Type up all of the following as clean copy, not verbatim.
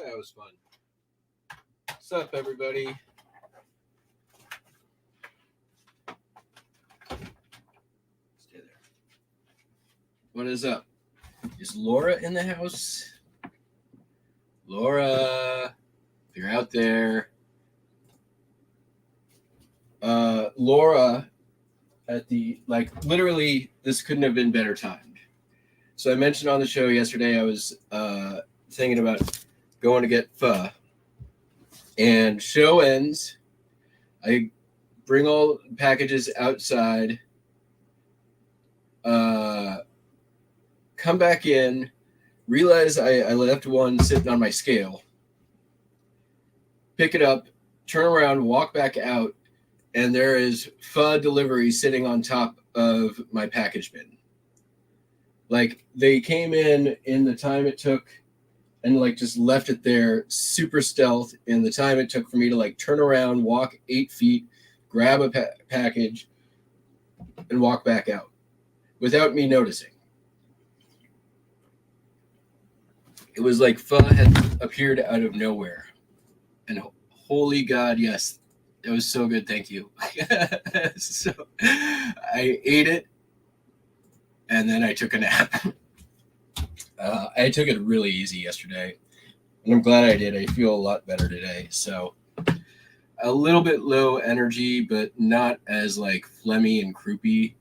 That was fun. What's up, everybody? Stay there. What is up? Is Laura in the house? Laura, if you're out there. Laura, at the, literally, this couldn't have been better timed. So I mentioned on the show yesterday I was thinking about going to get pho. And show ends. I bring all packages outside. Come back in. Realize I left one sitting on my scale. Pick it up. Turn around. Walk back out. And there is pho delivery sitting on top of my package bin. Like, they came in the time it took and just left it there super stealth in the time it took for me to turn around, walk 8 feet, grab a package, and walk back out without me noticing. It was like pho had appeared out of nowhere. And holy God, yes, it was so good. Thank you. So I ate it and then I took a nap. I took it really easy yesterday, and I'm glad I did. I feel a lot better today. So a little bit low energy, but not as phlegmy and croupy.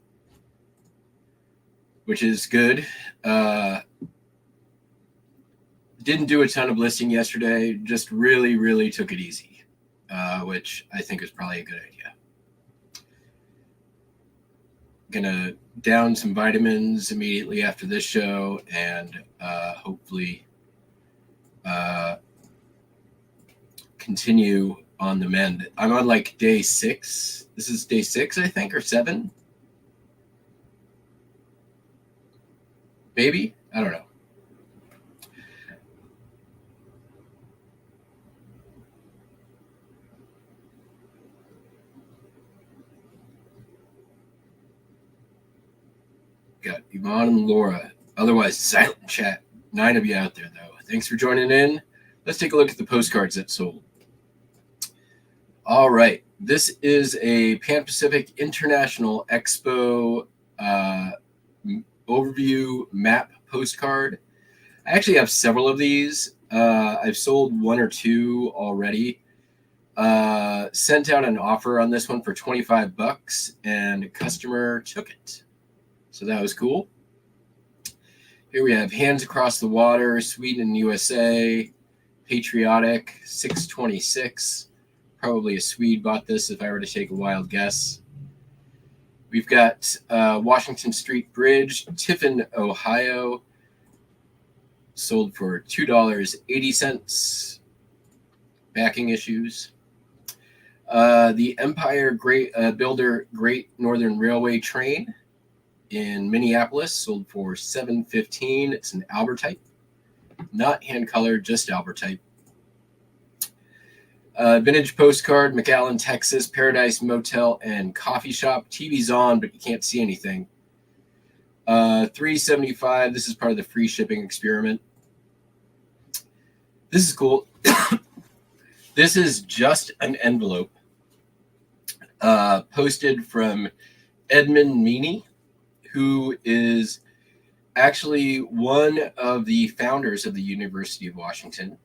which is good. Didn't do a ton of listing yesterday. Just really took it easy, which I think is probably a good idea. Gonna down some vitamins immediately after this show, and hopefully continue on the mend. I'm on like day 6. This is day 6, I think, or 7. Maybe? I don't know. Got Yvonne and Laura. Otherwise, silent chat. 9 of you out there, though. Thanks for joining in. Let's take a look at the postcards that sold. All right. This is a Pan Pacific International Expo overview map postcard. I actually have several of these. I've sold 1 or 2 already. Sent out an offer on this one for $25, and a customer took it. So that was cool. Here we have Hands Across the Water, Sweden, USA, Patriotic, 626. Probably a Swede bought this if I were to take a wild guess. We've got Washington Street Bridge, Tiffin, Ohio, sold for $2.80. Backing issues. The Empire Builder Great Northern Railway train in Minneapolis, sold for $7.15. It's an Albertype, not hand colored, just Albertype. Vintage postcard, McAllen, Texas, Paradise Motel and Coffee Shop. TV's on, but you can't see anything. $3.75. This is part of the free shipping experiment. This is cool. This is just an envelope posted from Edmund Meany, who is actually one of the founders of the University of Washington.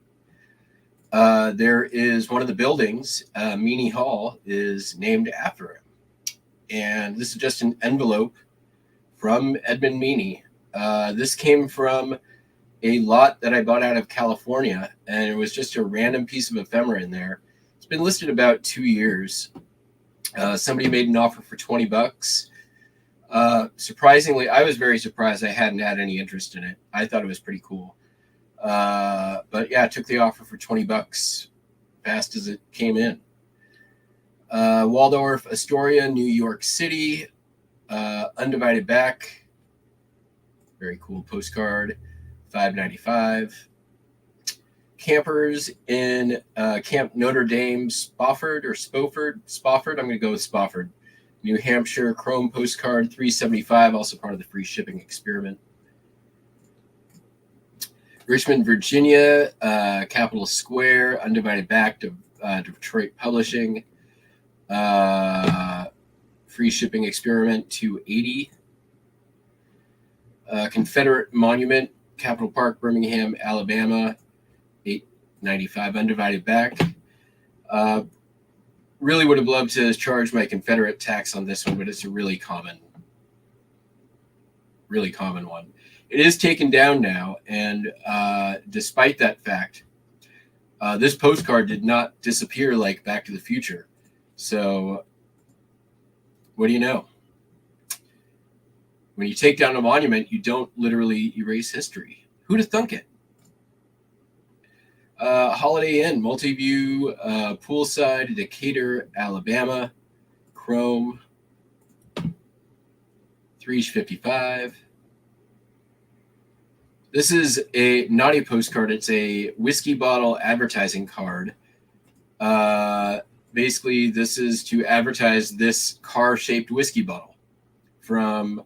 There is one of the buildings, Meany Hall, is named after him. And this is just an envelope from Edmund Meany. This came from a lot that I bought out of California, and it was just a random piece of ephemera in there. It's been listed about 2 years. Somebody made an offer for $20. Surprisingly, I was very surprised I hadn't had any interest in it. I thought it was pretty cool. But yeah, I took the offer for $20 fast as it came in. Waldorf Astoria, New York City, undivided back. Very cool postcard, $5.95. Campers in Camp Notre Dame, Spofford. I'm going to go with Spofford. New Hampshire, chrome postcard, $3.75, also part of the free shipping experiment. Richmond, Virginia, Capitol Square, undivided back to Detroit Publishing. Free shipping experiment, $2.80. Confederate Monument, Capitol Park, Birmingham, Alabama, $8.95, undivided back. Really would have loved to charge my Confederate tax on this one, but it's a really common one. It is taken down now, and despite that fact, this postcard did not disappear like Back to the Future. So, what do you know? When you take down a monument, you don't literally erase history. Who'd have thunk it? Holiday Inn, multi-view, poolside, Decatur, Alabama, chrome, $3.55. This is not a postcard. It's a whiskey bottle advertising card. Basically, this is to advertise this car-shaped whiskey bottle from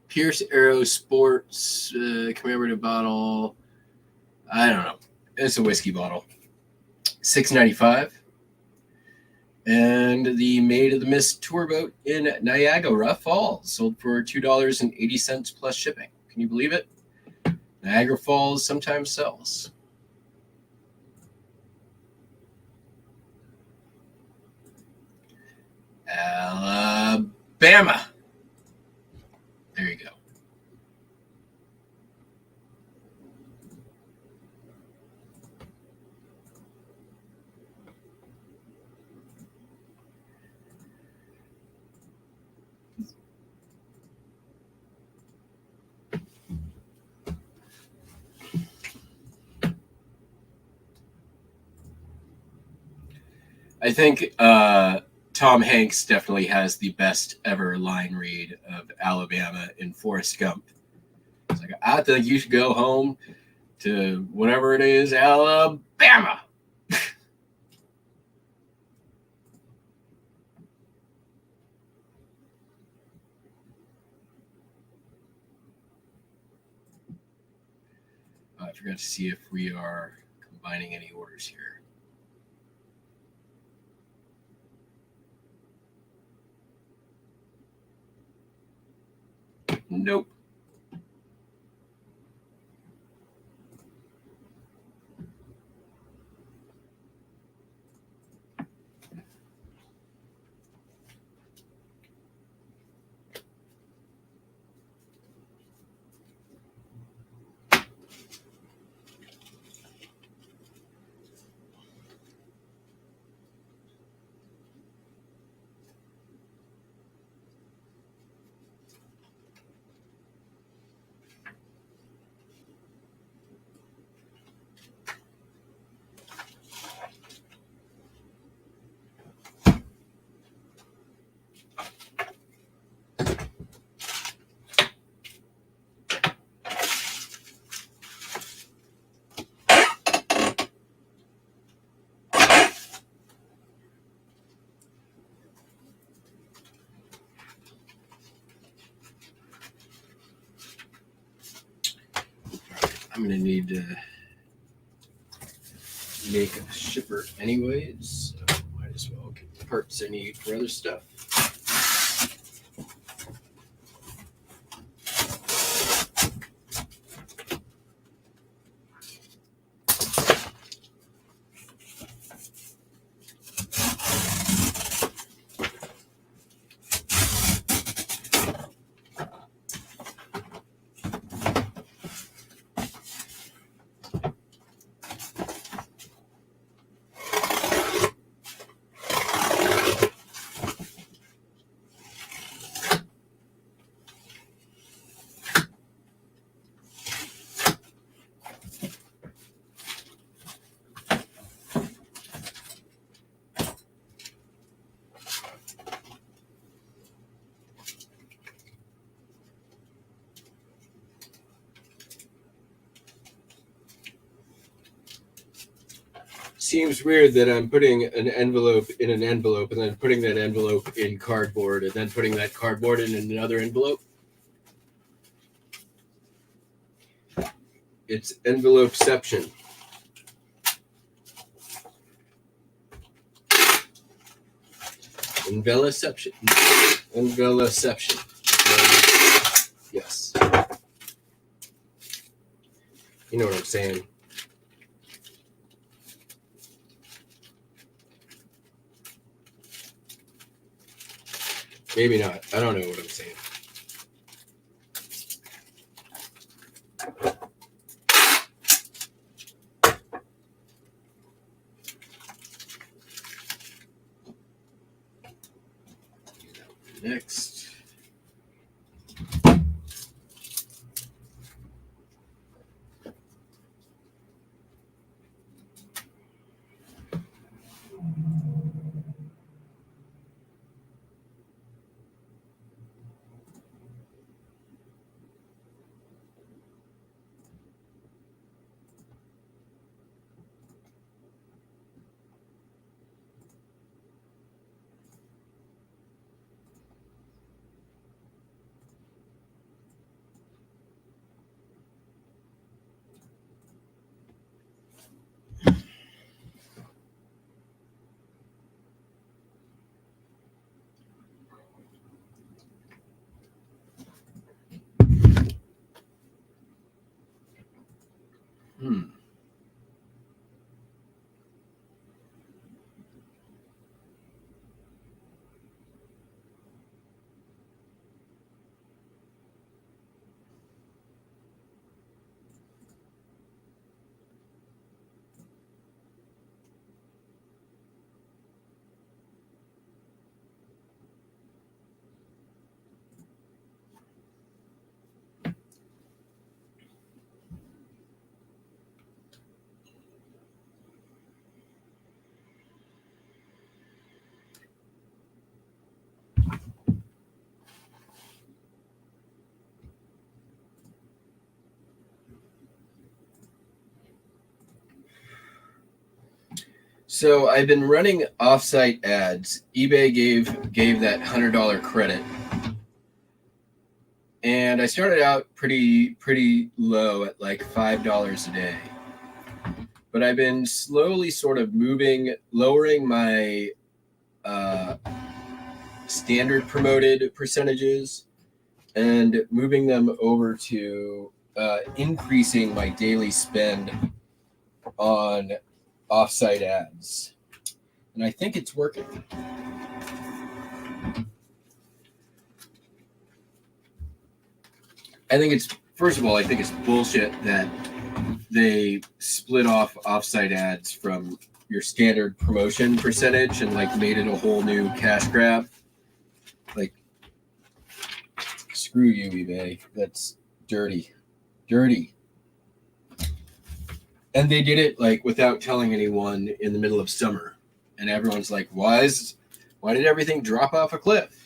Pierce Aero Sports commemorative bottle. I don't know. It's a whiskey bottle. $6.95. And the Maid of the Mist tour boat in Niagara Falls sold for $2.80 plus shipping. Can you believe it? Niagara Falls sometimes sells. Alabama. There you go. I think Tom Hanks definitely has the best ever line read of Alabama in Forrest Gump. It's like, I think you should go home to whatever it is, Alabama. I forgot to see if we are combining any orders here. Nope. I'm going to need to make a shipper anyways, so might as well get the parts I need for other stuff. Seems weird that I'm putting an envelope in an envelope and then putting that envelope in cardboard and then putting that cardboard in another envelope. It's envelopeception. Envelopeception. Envelopeception. Yes. You know what I'm saying. Maybe not. I don't know what I'm saying. Next. So I've been running offsite ads. eBay gave that $100 credit, and I started out pretty low at like $5 a day. But I've been slowly sort of lowering my standard promoted percentages and moving them over to increasing my daily spend on offsite ads. And I think it's working. First of all, I think it's bullshit that they split off offsite ads from your standard promotion percentage and like made it a whole new cash grab. Like, screw you, eBay. That's dirty. And they did it like without telling anyone in the middle of summer. And everyone's like, why did everything drop off a cliff?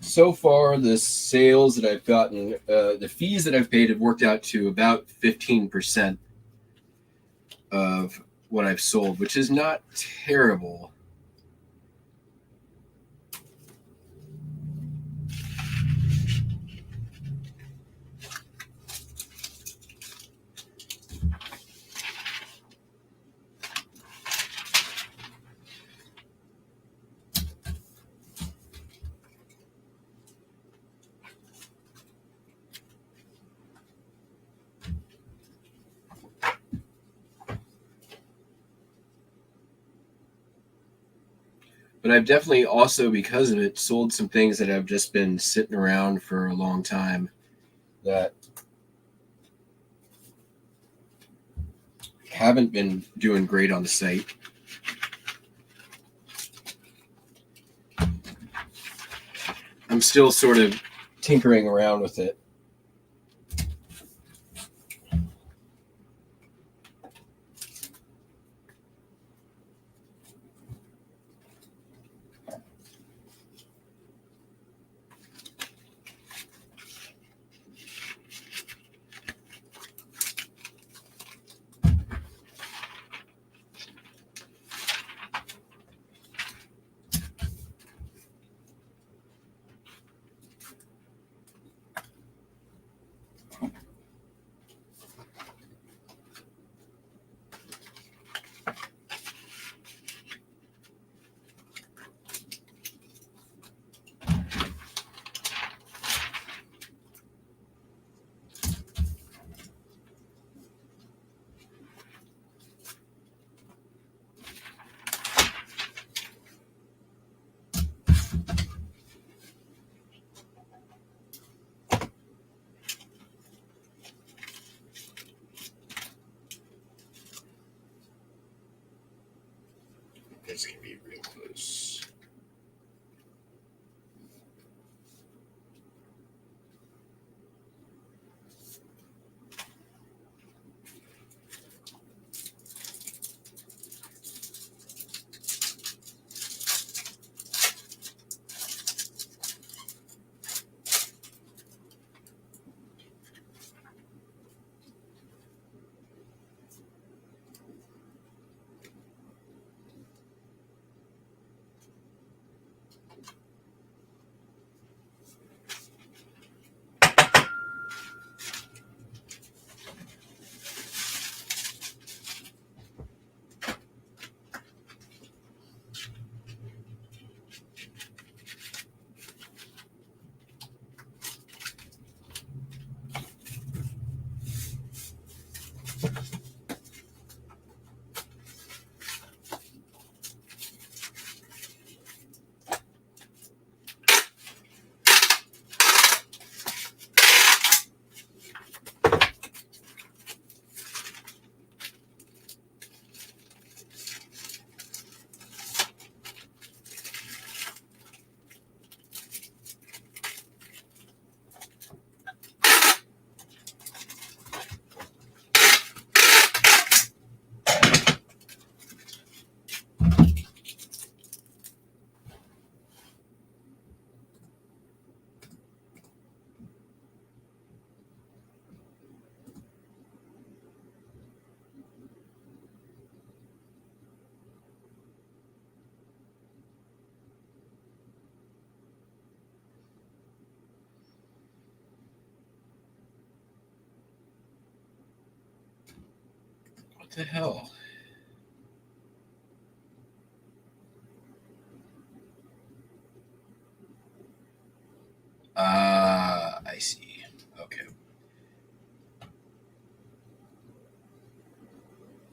So far, the sales that I've gotten, the fees that I've paid have worked out to about 15% of what I've sold, which is not terrible. But I've definitely also, because of it, sold some things that have just been sitting around for a long time that haven't been doing great on the site. I'm still sort of tinkering around with it. This can be real close. the hell? I see. Okay.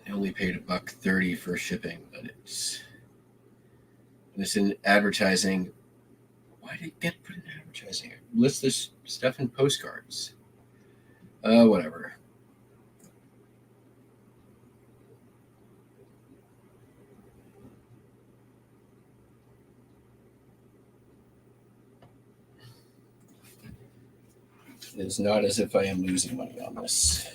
I only paid $1.30 for shipping, but it's in advertising. Why did it get put in advertising? List this stuff in postcards. Whatever. It's not as if I am losing money on this.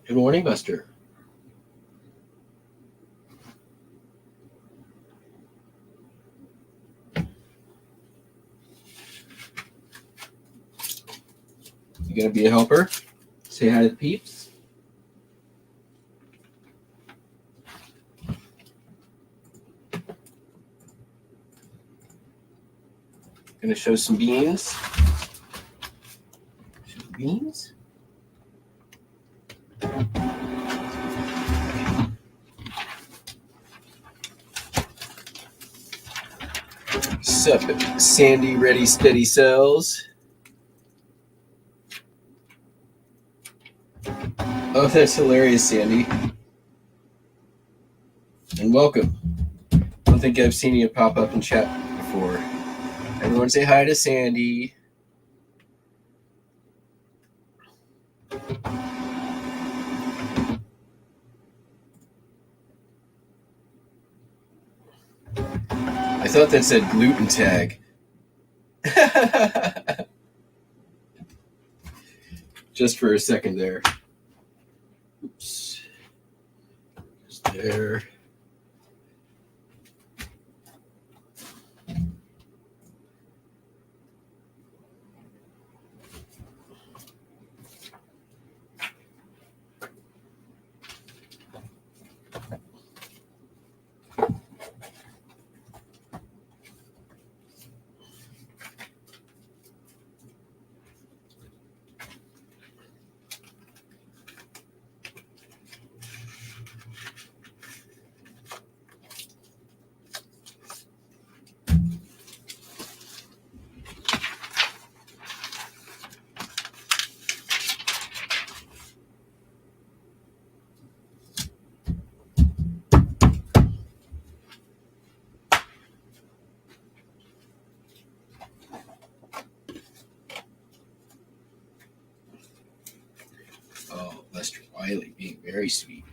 Good morning, Buster. You gonna be a helper? Say hi to the peeps. Gonna show some beans. Show beans. Sup, Sandy Ready Steady Cells. Oh, that's hilarious, Sandy. And welcome. I don't think I've seen you pop up in chat before. Everyone say hi to Sandy. I thought that said gluten tag. Just for a second there. Oops. Just there. Oh, Lester Wiley being very sweet.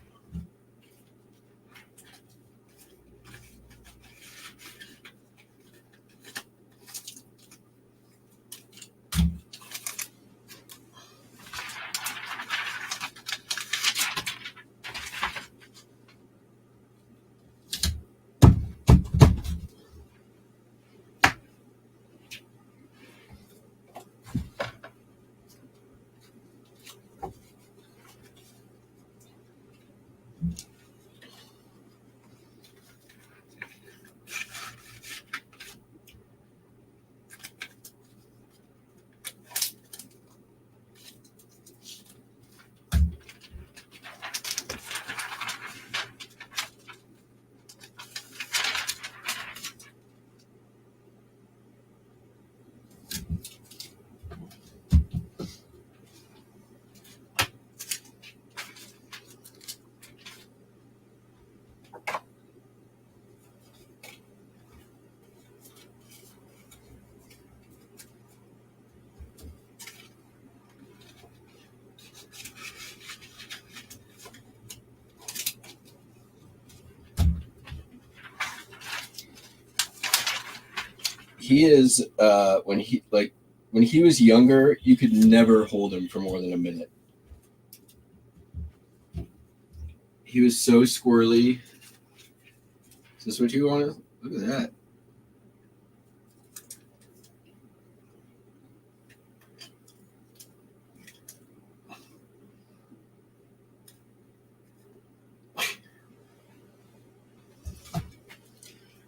he is when he was younger, you could never hold him for more than a minute. He was so squirrely. Is this what you want to look at that?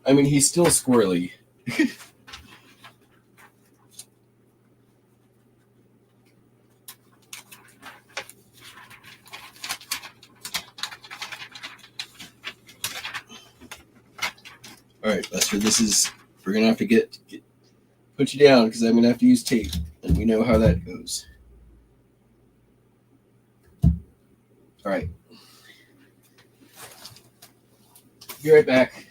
I mean, he's still squirrely. All right, Lester, we're going to have to put you down because I'm going to have to use tape, and we know how that goes. All right. Be right back.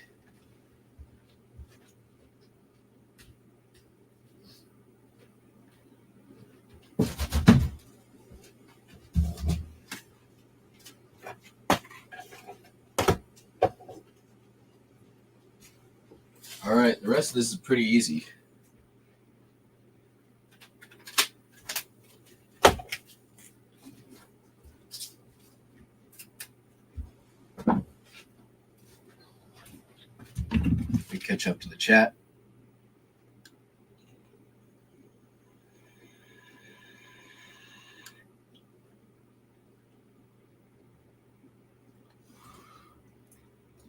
All right, the rest of this is pretty easy. We catch up to the chat.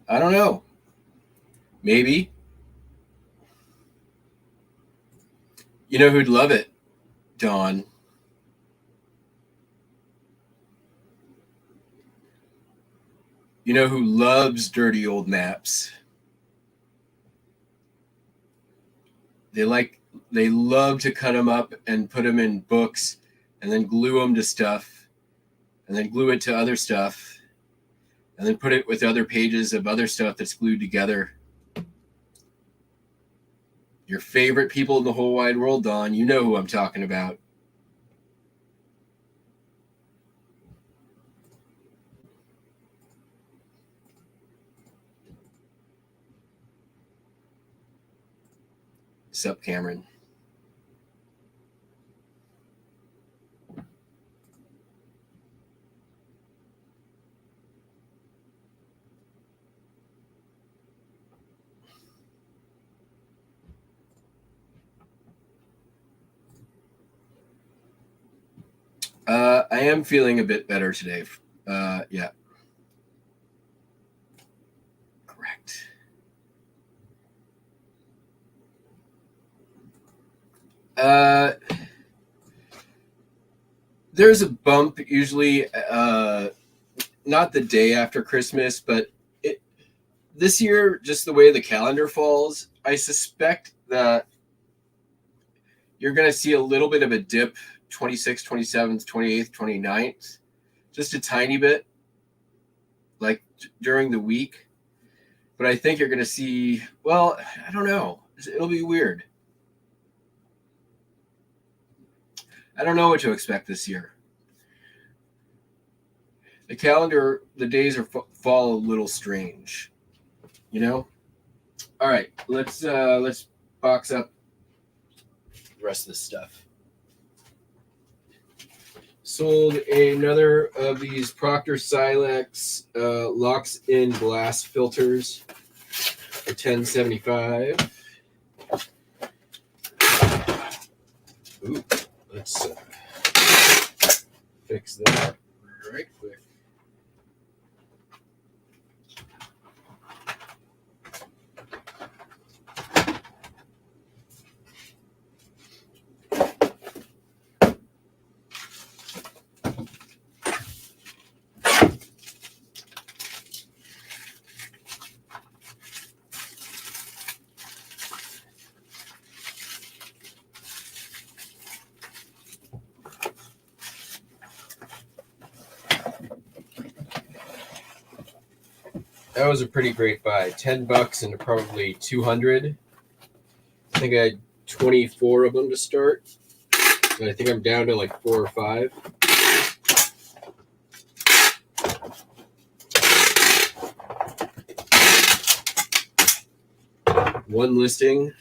I don't know. Maybe. You know who'd love it? Dawn. You know who loves dirty old maps? They love to cut them up and put them in books and then glue them to stuff and then glue it to other stuff and then put it with other pages of other stuff that's glued together. Your favorite people in the whole wide world, Dawn, you know who I'm talking about. Sup, Cameron? I am feeling a bit better today. Yeah. Correct. There's a bump usually, not the day after Christmas, but this year, just the way the calendar falls, I suspect that you're going to see a little bit of a dip 26th, 27th, 28th, 29th, just a tiny bit, like during the week. But I think you're going to see, well, I don't know. It'll be weird. I don't know what to expect this year. The calendar, the days fall a little strange, you know? All right, let's box up the rest of this stuff. Sold another of these Proctor Silex locks in glass filters for $10.75. Ooh, let's fix that right quick. That was a pretty great buy. $10 into probably 200. I think I had 24 of them to start. And I think I'm down to like 4 or 5. One listing.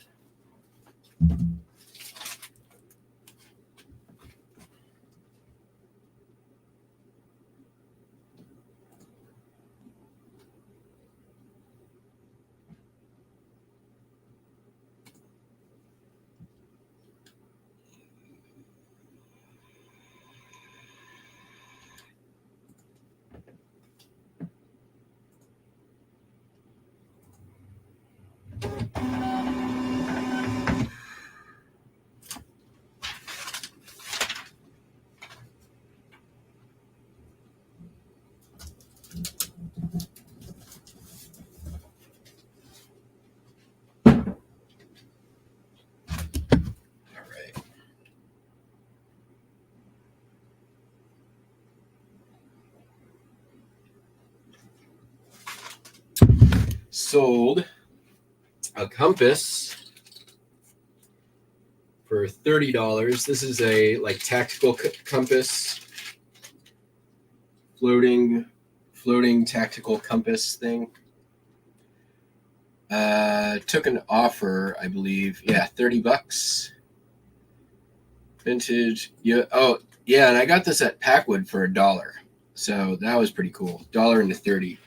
sold a compass for $30. This is a like tactical compass, floating tactical compass thing. Took an offer, I believe. Yeah, $30. Vintage. Yeah. Oh, yeah. And I got this at Packwood for $1. So that was pretty cool. $1 into 30.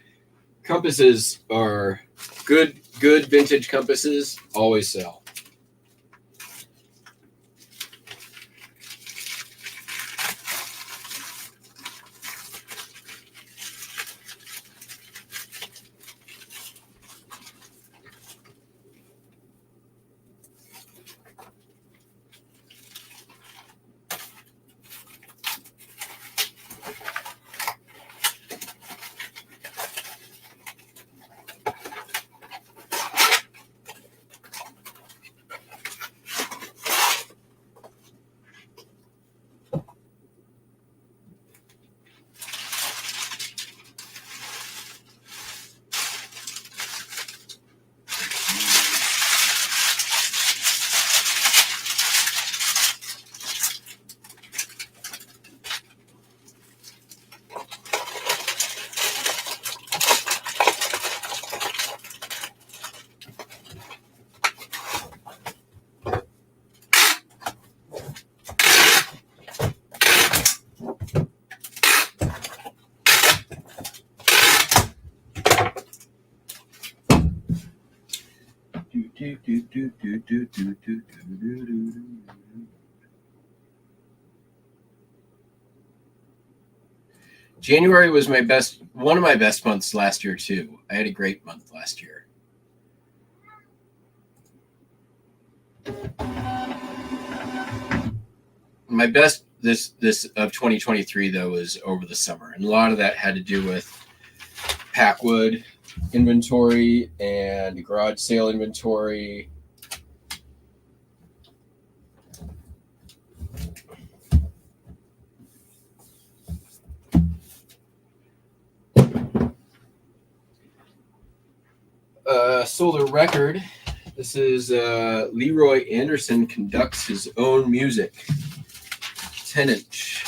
Compasses are good vintage compasses always sell. January was one of my best months last year too. I had a great month last year. My best this of 2023 though was over the summer, and a lot of that had to do with Packwood inventory and garage sale inventory. Sold a record. This is Leroy Anderson conducts his own music. 10-inch.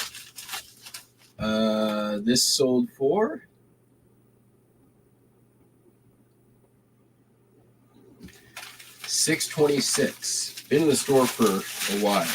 This sold for $626. Been in the store for a while.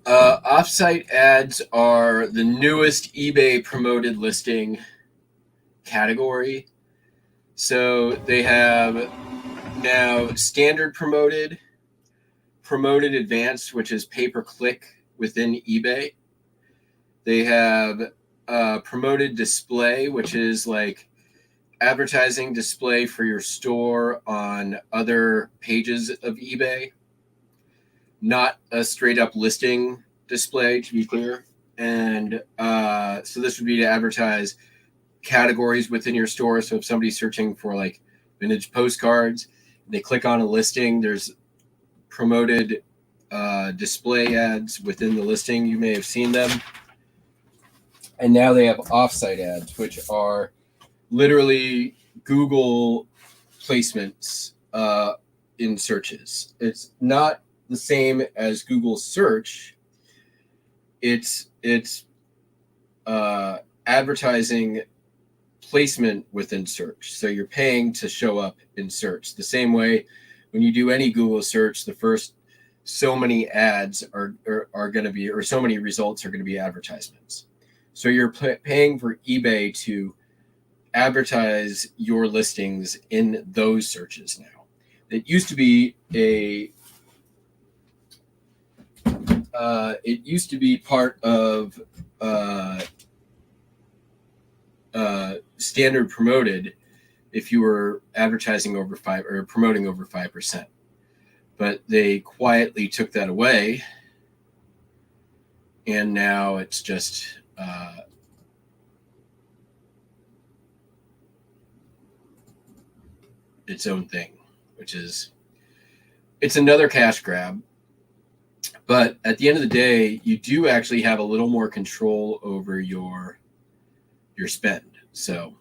Offsite ads are the newest eBay promoted listing category. So they have now standard promoted, promoted advanced, which is pay-per-click within eBay. They have promoted display, which is like advertising display for your store on other pages of eBay, not a straight up listing display, to be clear. And so this would be to advertise categories within your store. So if somebody's searching for like vintage postcards, they click on a listing, there's promoted display ads within the listing. You may have seen them. And now they have offsite ads, which are literally Google placements in searches. It's not the same as Google search. It's advertising placement within search. So you're paying to show up in search. The same way when you do any Google search, the first so many ads are going to be, or so many results are going to be advertisements. So you're paying for eBay to advertise your listings in those searches now. It used to be part of standard promoted if you were advertising over 5 or promoting over 5%. But they quietly took that away, and now it's just its own thing, which is, it's another cash grab. But at the end of the day, you do actually have a little more control over your spend. So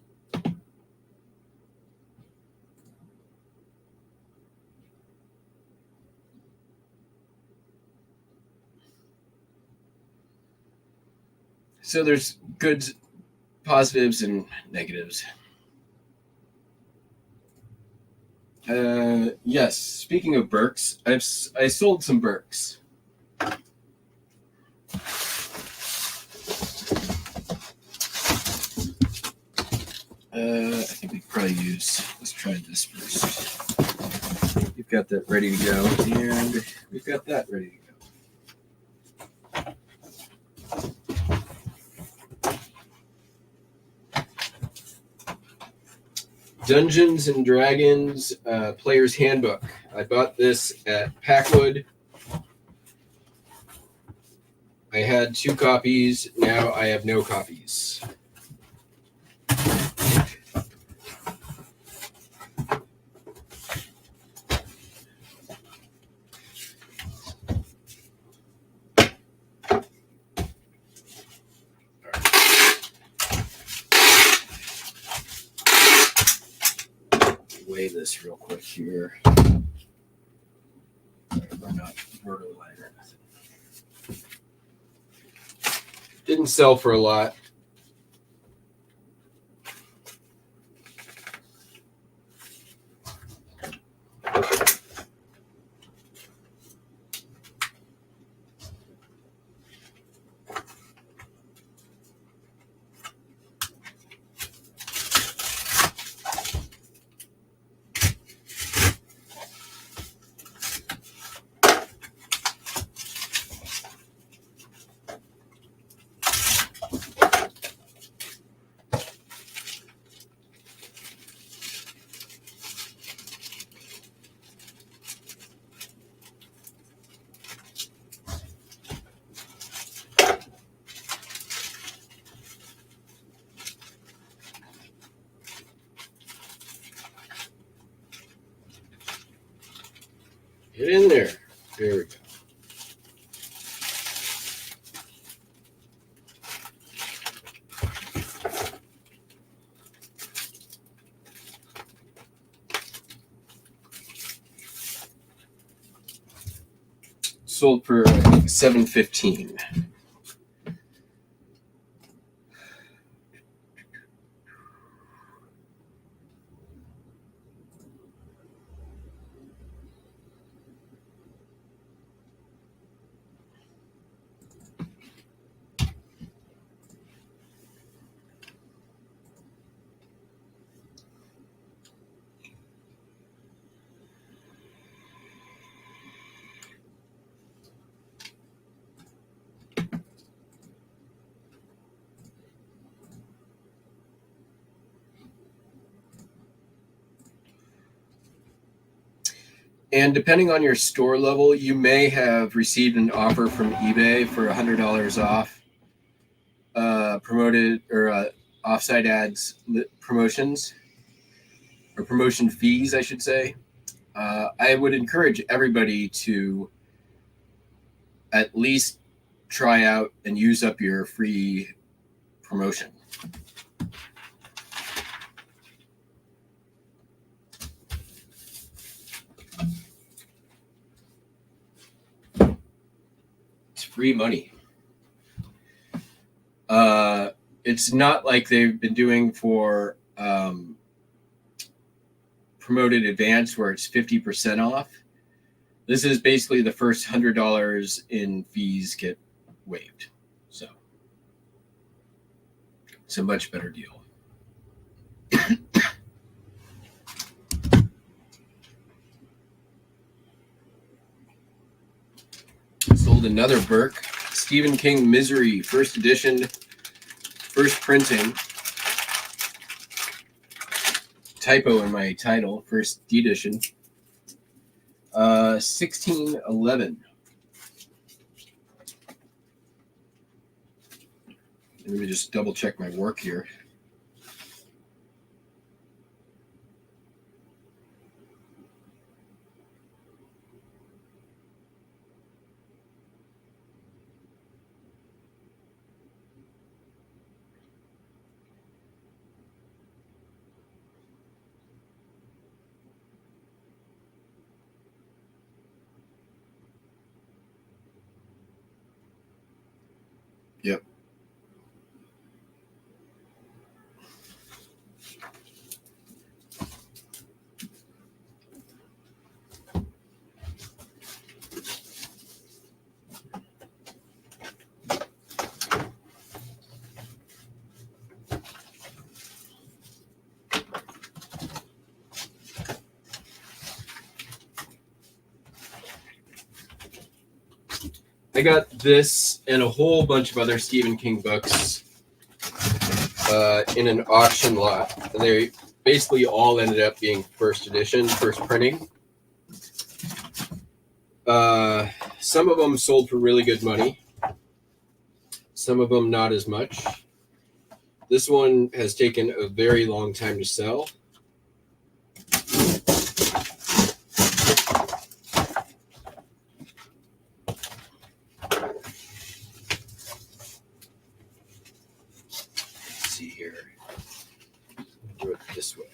there's good positives and negatives. Yes. Speaking of Berks, I sold some Berks. I think we could probably let's try this first. We've got that ready to go, and we've got that ready to go. Dungeons and Dragons Player's Handbook. I bought this at Packwood. I had 2 copies. Now I have no copies. Weigh this real quick here. We're not vertical line or nothing. Didn't sell for a lot. Get in there. There we go. Sold for $7.15. And depending on your store level, you may have received an offer from eBay for $100 off promoted or offsite ads promotions, or promotion fees, I should say. I would encourage everybody to at least try out and use up your free promotion. It's free money. It's not like they've been doing for promoted advanced where it's 50% off. This is basically the first $100 in fees get waived. So it's a much better deal. Sold another Burke. Stephen King Misery, first edition, first printing. Typo in my title, first edition. 1611. Let me just double check my work here. Yep. I got this and a whole bunch of other Stephen King books in an auction lot. And they basically all ended up being first edition, first printing. Some of them sold for really good money. Some of them not as much. This one has taken a very long time to sell. Do it this way.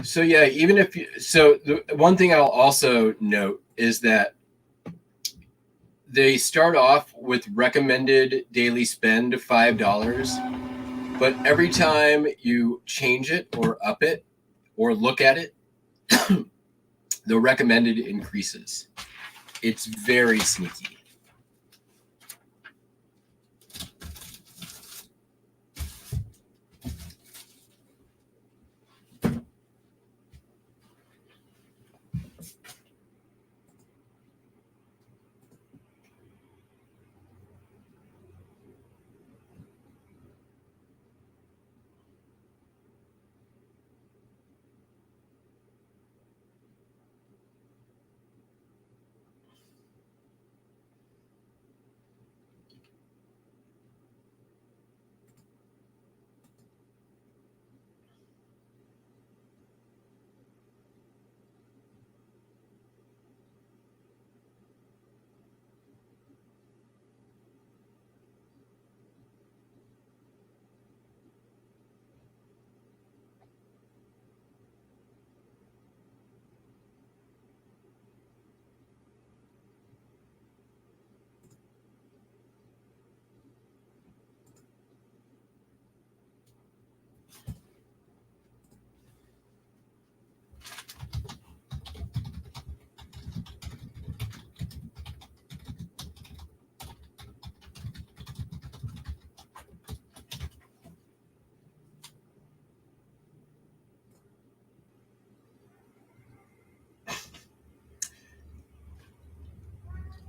So yeah, even if you, so the one thing I'll also note is that they start off with recommended daily spend of $5, but every time you change it or up it or look at it, the recommended increases. It's very sneaky.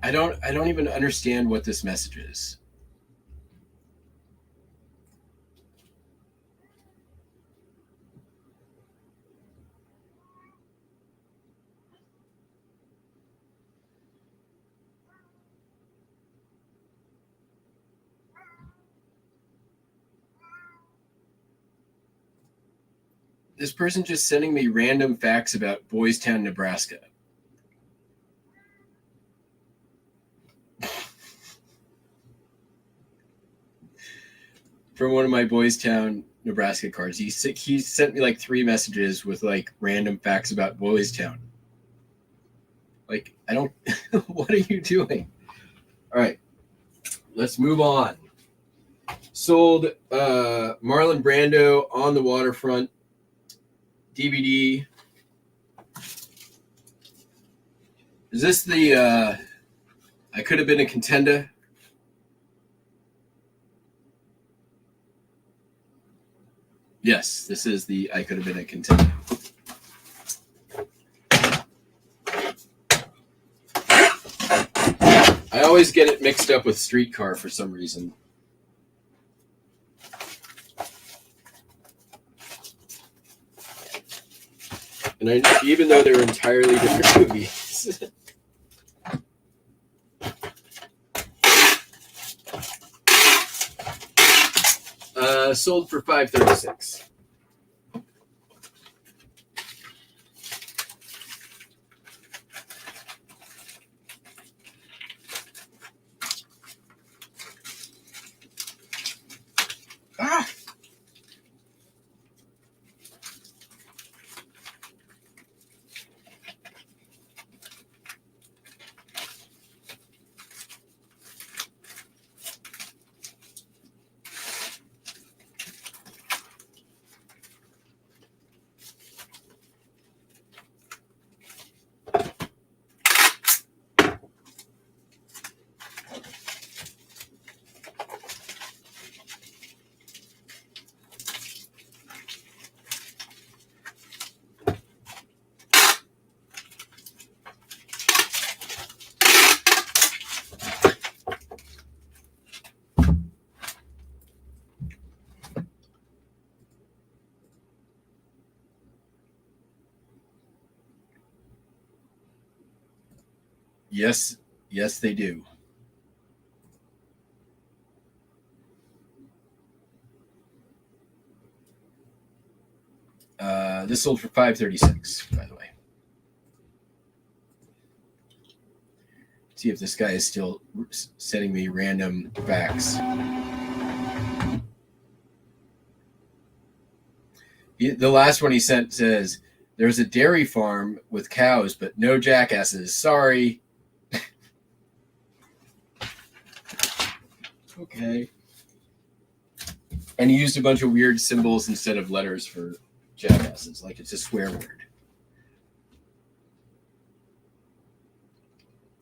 I don't even understand what this message is. This person just sending me random facts about Boys Town, Nebraska. From one of my Boys Town, Nebraska cards. He sent me like 3 messages with like random facts about Boys Town. Like, I don't, what are you doing? All right, let's move on. Sold Marlon Brando on the Waterfront DVD. Is this the I Could Have Been a Contender? Yes, this is the I Could Have Been a Contender. I always get it mixed up with Streetcar for some reason. And even though they're entirely different movies. Sold for $5.36. Ah! Yes, they do. This sold for $5.36, by the way. See if this guy is still sending me random facts. The last one he sent says, There's a dairy farm with cows, but no jackasses. Sorry. Okay. And he used a bunch of weird symbols instead of letters for jackasses, like it's a swear word.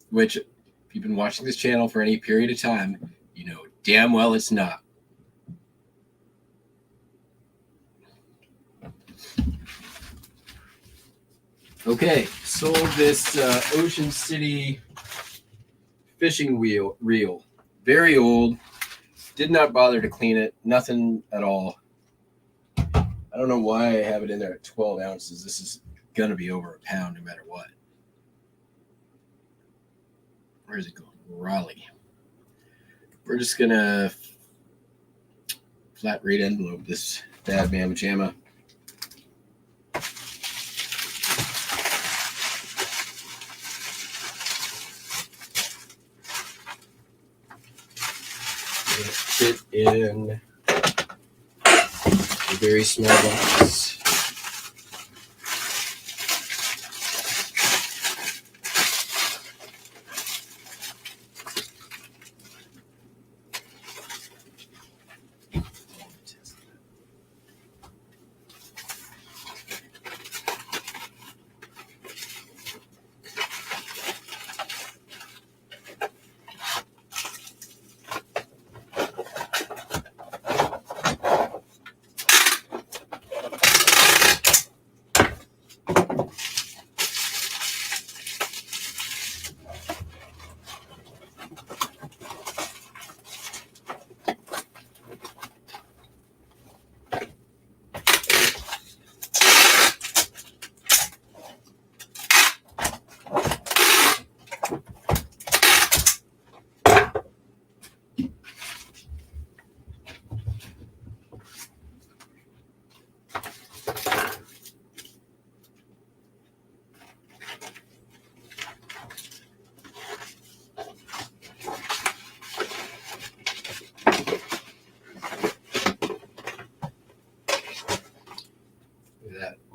Which, if you've been watching this channel for any period of time, you know damn well it's not. Okay, sold this Ocean City fishing reel. Very old. Did not bother to clean it. Nothing at all. I don't know why I have it in there at 12 ounces. This is going to be over a pound no matter what. Where is it going? Raleigh. We're just going to flat rate envelope this bad mamma jamma. Fit in a very small box.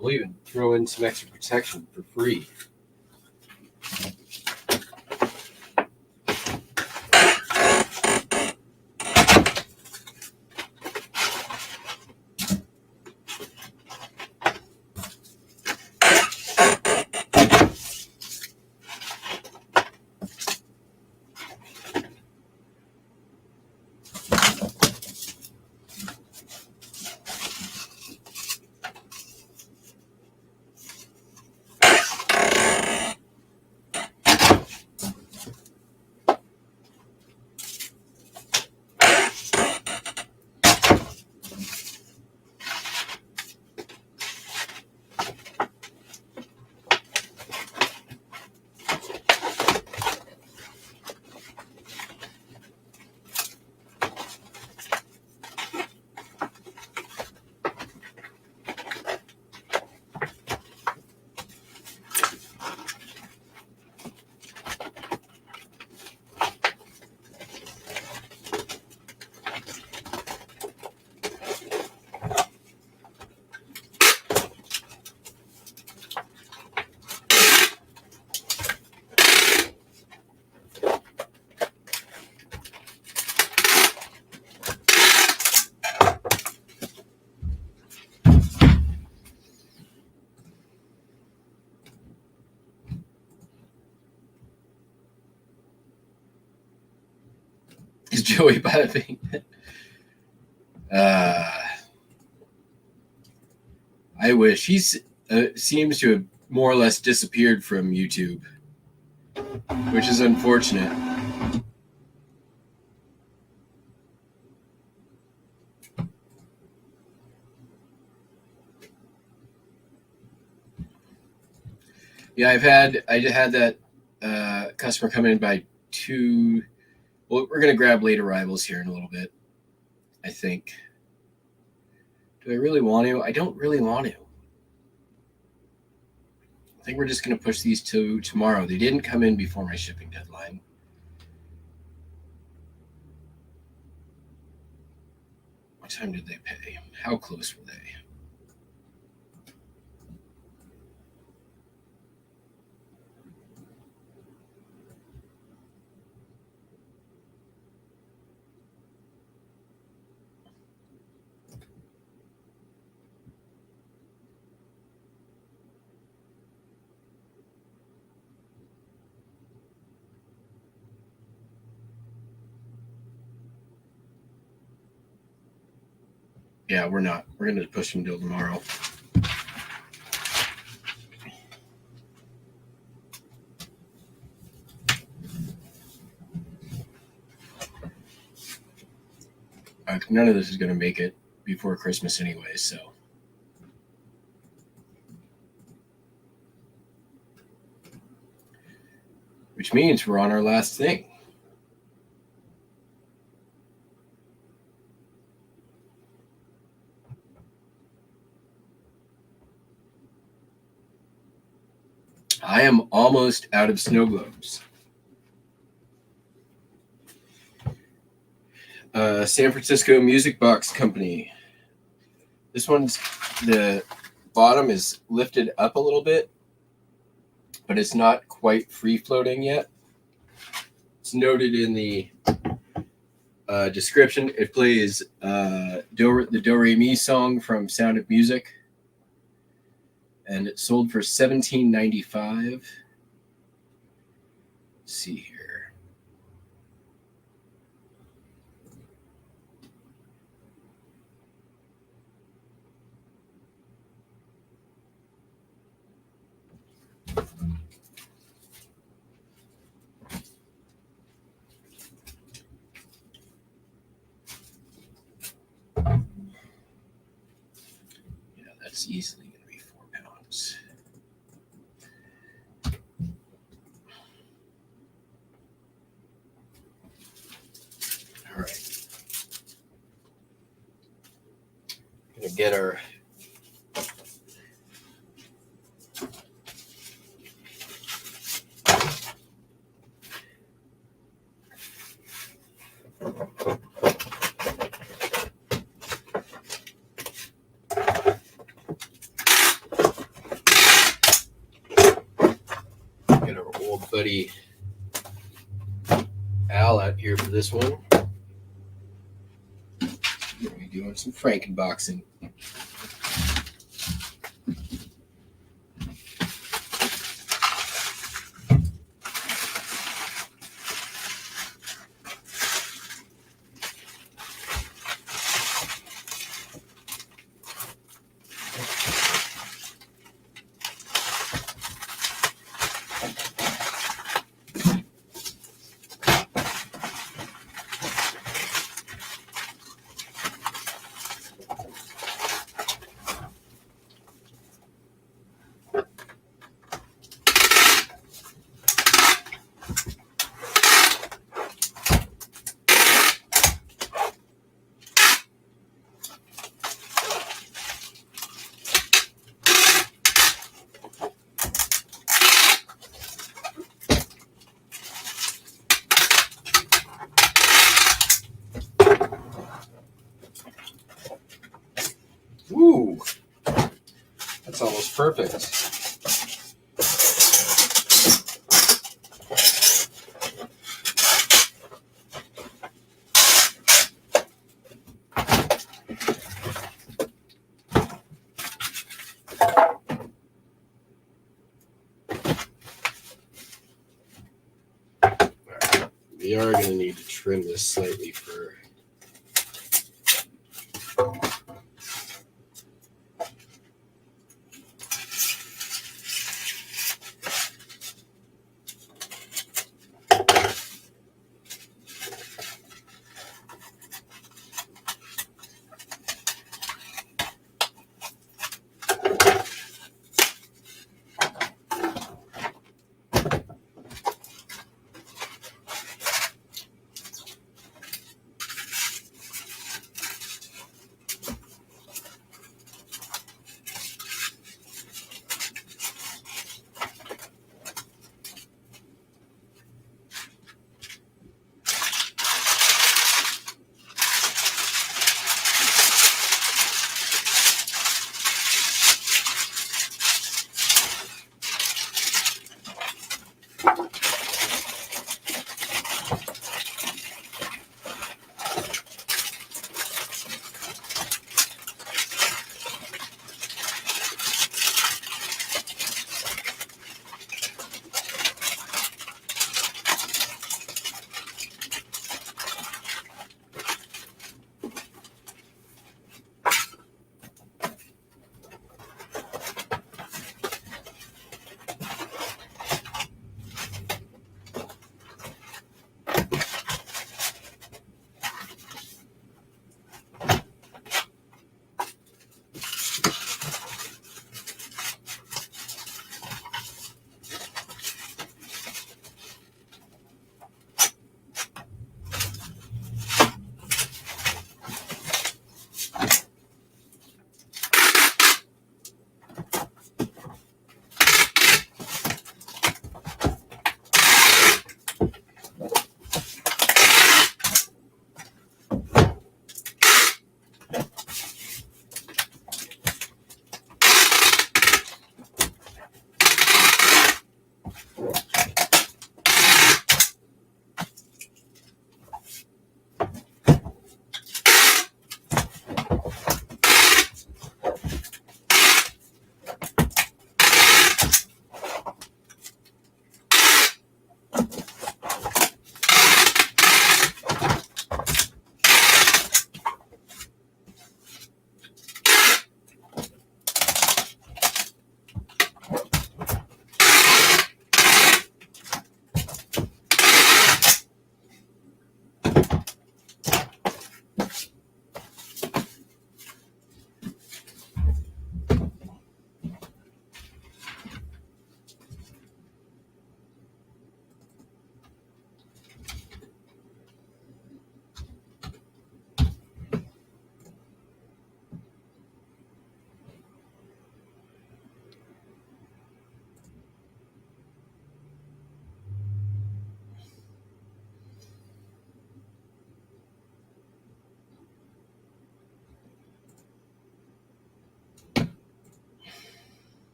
We'll even throw in some extra protection for free. Is Joey Bada I wish. He seems to have more or less disappeared from YouTube, which is unfortunate. Yeah, I had that customer come in by 2. Well, we're gonna grab late arrivals here in a little bit, I think. Do I really want to? I don't really want to. I think we're just gonna push these to tomorrow. They didn't come in before my shipping deadline. What time did they pay? How close were they? Yeah, we're not. We're going to push him till tomorrow. None of this is going to make it before Christmas anyway, so. Which means we're on our last thing. I am almost out of snow globes. San Francisco Music Box Company. This one's, the bottom is lifted up a little bit, but it's not quite free floating yet. It's noted in the description. It plays the Do Re Mi song from Sound of Music, and it sold for $17.95. Let's see here. Yeah, that's easily going to be 4 pounds. All right. Going to get our old buddy Al out here for this one. We're going to be doing some Frankenboxing. Ooh, that's almost perfect. We are going to need to trim this slightly for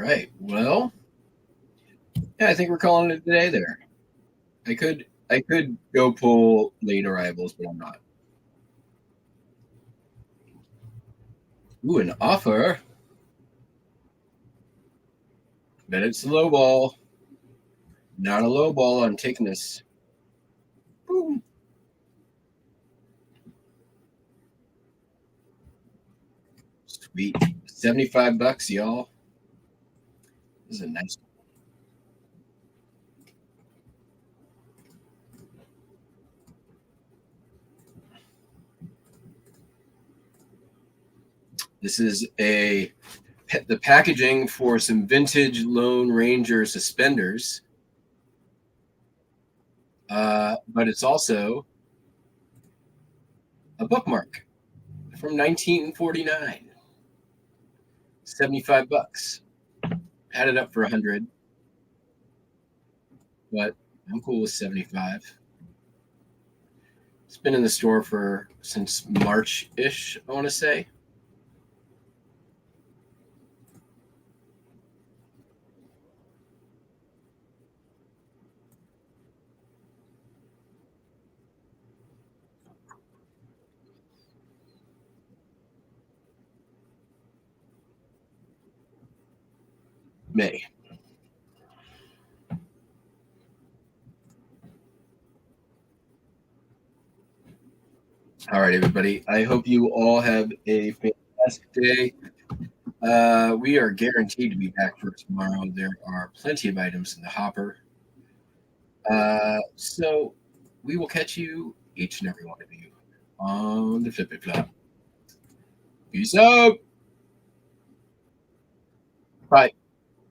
right. Well, yeah, I think we're calling it a day there. I could go pull late arrivals, but I'm not. Ooh, an offer. Bet it's a low ball. Not a low ball. I'm taking this. Boom. Sweet. $75, y'all. This is a nice. This is the packaging for some vintage Lone Ranger suspenders. But it's also a bookmark from 1949. $75. Had it up for 100, but I'm cool with 75. It's been in the store since March-ish, I want to say. May. All right, everybody. I hope you all have a fantastic day. We are guaranteed to be back for tomorrow. There are plenty of items in the hopper. So we will catch you, each and every one of you, on the Flippy Flop. Peace out. Bye.